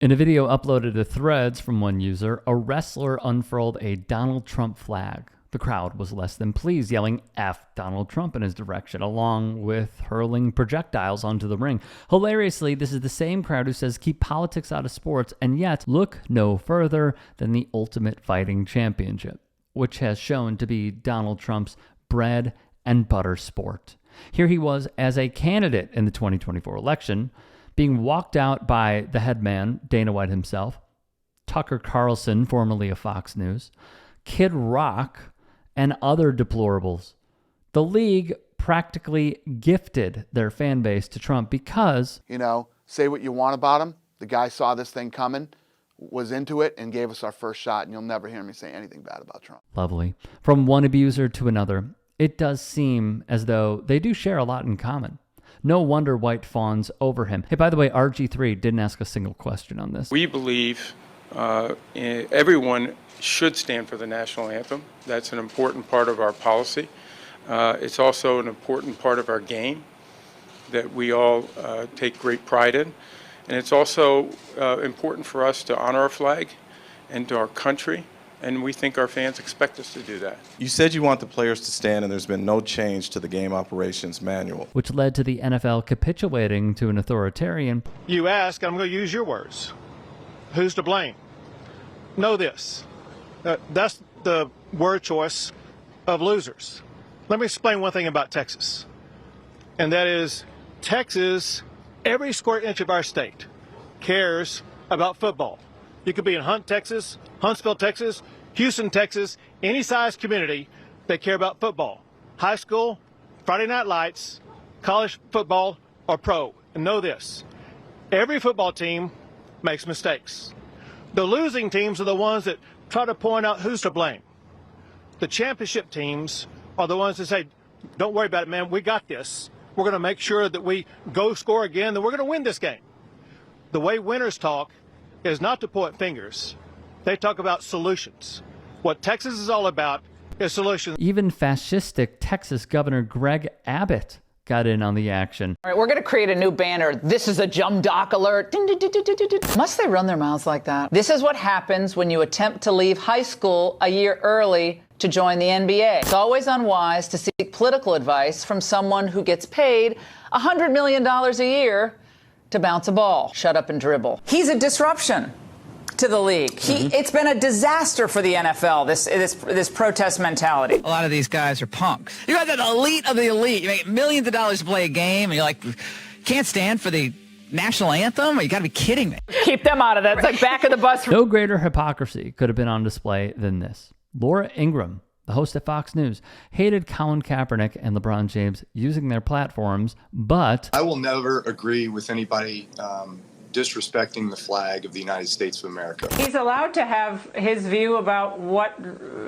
In a video uploaded to Threads from one user, a wrestler unfurled a Donald Trump flag. The crowd was less than pleased, yelling F Donald Trump in his direction, along with hurling projectiles onto the ring. Hilariously, this is the same crowd who says keep politics out of sports, and yet look no further than the Ultimate Fighting Championship, which has shown to be Donald Trump's bread and butter sport. Here he was as a candidate in the 2024 election, being walked out by the head man, Dana White himself, Tucker Carlson, formerly of Fox News, Kid Rock, and other deplorables. The league practically gifted their fan base to Trump because, say what you want about him. The guy saw this thing coming, was into it, and gave us our first shot, and you'll never hear me say anything bad about Trump. Lovely. From one abuser to another, it does seem as though they do share a lot in common. No wonder White fawns over him. Hey, by the way, RG3 didn't ask a single question on this. We believe everyone should stand for the national anthem. That's an important part of our policy. It's also an important part of our game that we all take great pride in. And it's also important for us to honor our flag and to our country. And we think our fans expect us to do that. You said you want the players to stand, and there's been no change to the game operations manual, which led to the NFL capitulating to an authoritarian. You ask, I'm going to use your words. Who's to blame? Know this. That's the word choice of losers. Let me explain one thing about Texas. And that is, Texas, every square inch of our state, cares about football. You could be in Hunt, Texas, Huntsville, Texas, Houston, Texas, any size community, they care about football. High school, Friday night lights, college football, or pro. And know this, every football team makes mistakes. The losing teams are the ones that try to point out who's to blame. The championship teams are the ones that say, don't worry about it, man, we got this. We're going to make sure that we go score again, and we're going to win this game. The way winners talk is not to point fingers. They talk about solutions. What Texas is all about is solutions. Even fascistic Texas Governor Greg Abbott got in on the action. All right, we're going to create a new banner. This is a Jumdoc alert. Must they run their mouths like that? This is what happens when you attempt to leave high school a year early to join the NBA. It's always unwise to seek political advice from someone who gets paid $100 million a year to bounce a ball, shut up and dribble. He's a disruption to the league. It's been a disaster for the NFL, this protest mentality. A lot of these guys are punks. You got the elite of the elite. You make millions of dollars to play a game, and you're like, can't stand for the national anthem? You got to be kidding me. Keep them out of that. It's like back of the bus. No greater hypocrisy could have been on display than this. Laura Ingraham, the host at Fox News, hated Colin Kaepernick and LeBron James using their platforms, but I will never agree with anybody disrespecting the flag of the United States of America. He's allowed to have his view about what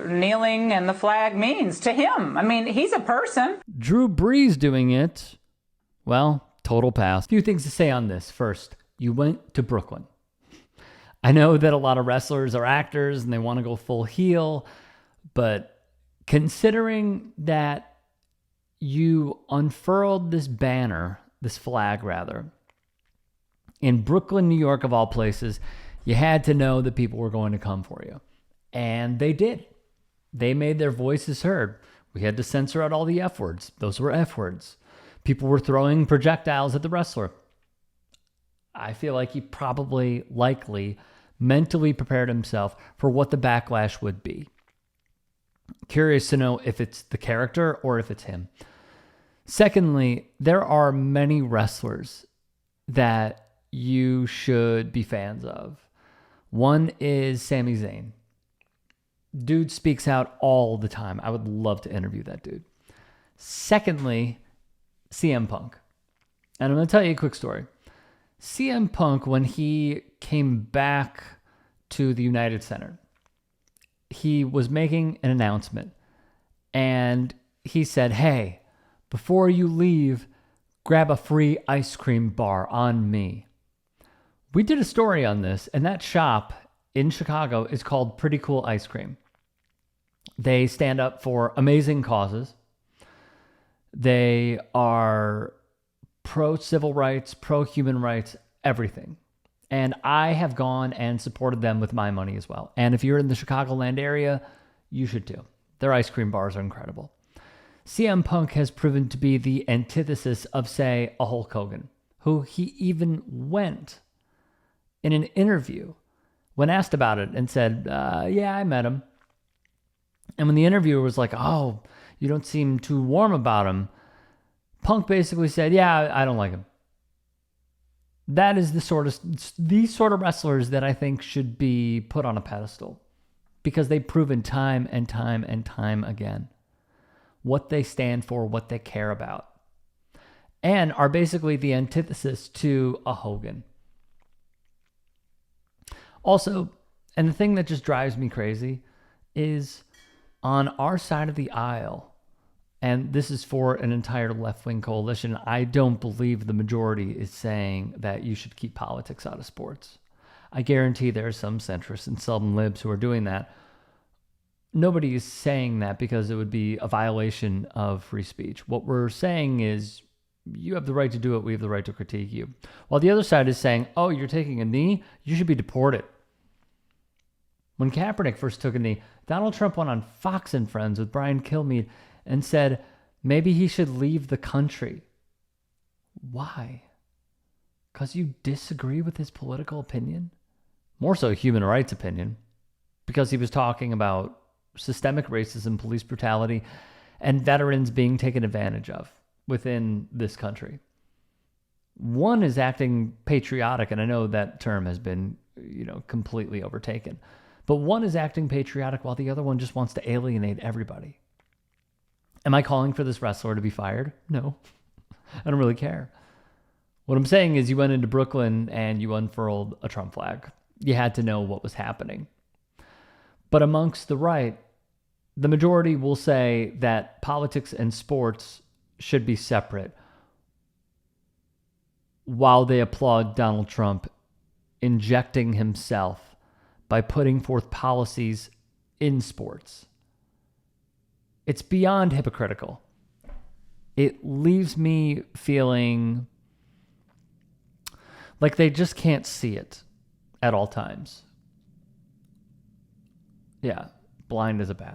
kneeling and the flag means to him. I mean, he's a person. Drew Brees doing it, well, total pass. A few things to say on this. First, you went to Brooklyn. I know that a lot of wrestlers are actors and they want to go full heel, but considering that you unfurled this banner, this flag rather, in Brooklyn, New York, of all places, you had to know that people were going to come for you. And they did. They made their voices heard. We had to censor out all the F words. Those were F words. People were throwing projectiles at the wrestler. I feel like he probably, likely, mentally prepared himself for what the backlash would be. Curious to know if it's the character or if it's him. Secondly, there are many wrestlers that you should be fans of. One is Sami Zayn. Dude speaks out all the time. I would love to interview that dude. Secondly, CM Punk. And I'm going to tell you a quick story. CM Punk, when he came back to the United Center, he was making an announcement. And he said, hey, before you leave, grab a free ice cream bar on me. We did a story on this, and that shop in Chicago is called Pretty Cool Ice Cream. They stand up for amazing causes. They are pro-civil rights, pro-human rights, everything. And I have gone and supported them with my money as well. And if you're in the Chicagoland area, you should too. Their ice cream bars are incredible. CM Punk has proven to be the antithesis of, say, a Hulk Hogan, who he even went in an interview when asked about it and said, yeah, I met him. And when the interviewer was like, oh, you don't seem too warm about him, Punk basically said, yeah, I don't like him. That is these sort of wrestlers that I think should be put on a pedestal, because they've proven time and time and time again what they stand for, what they care about, and are basically the antithesis to a Hogan. Also, and the thing that just drives me crazy is on our side of the aisle, and this is for an entire left-wing coalition, I don't believe the majority is saying that you should keep politics out of sports. I guarantee there are some centrists and some libs who are doing that. Nobody is saying that because it would be a violation of free speech. What we're saying is you have the right to do it. We have the right to critique you. While the other side is saying, oh, you're taking a knee, you should be deported. When Kaepernick first took a knee, Donald Trump went on Fox and Friends with Brian Kilmeade and said maybe he should leave the country. Why? Because you disagree with his political opinion? More so human rights opinion. Because he was talking about systemic racism, police brutality, and veterans being taken advantage of within this country. One is acting patriotic, and I know that term has been, completely overtaken. But one is acting patriotic while the other one just wants to alienate everybody. Am I calling for this wrestler to be fired? No. I don't really care. What I'm saying is you went into Brooklyn and you unfurled a Trump flag. You had to know what was happening. But amongst the right, the majority will say that politics and sports should be separate, while they applaud Donald Trump injecting himself by putting forth policies in sports. It's beyond hypocritical. It leaves me feeling like they just can't see it at all times. Yeah, blind as a bat.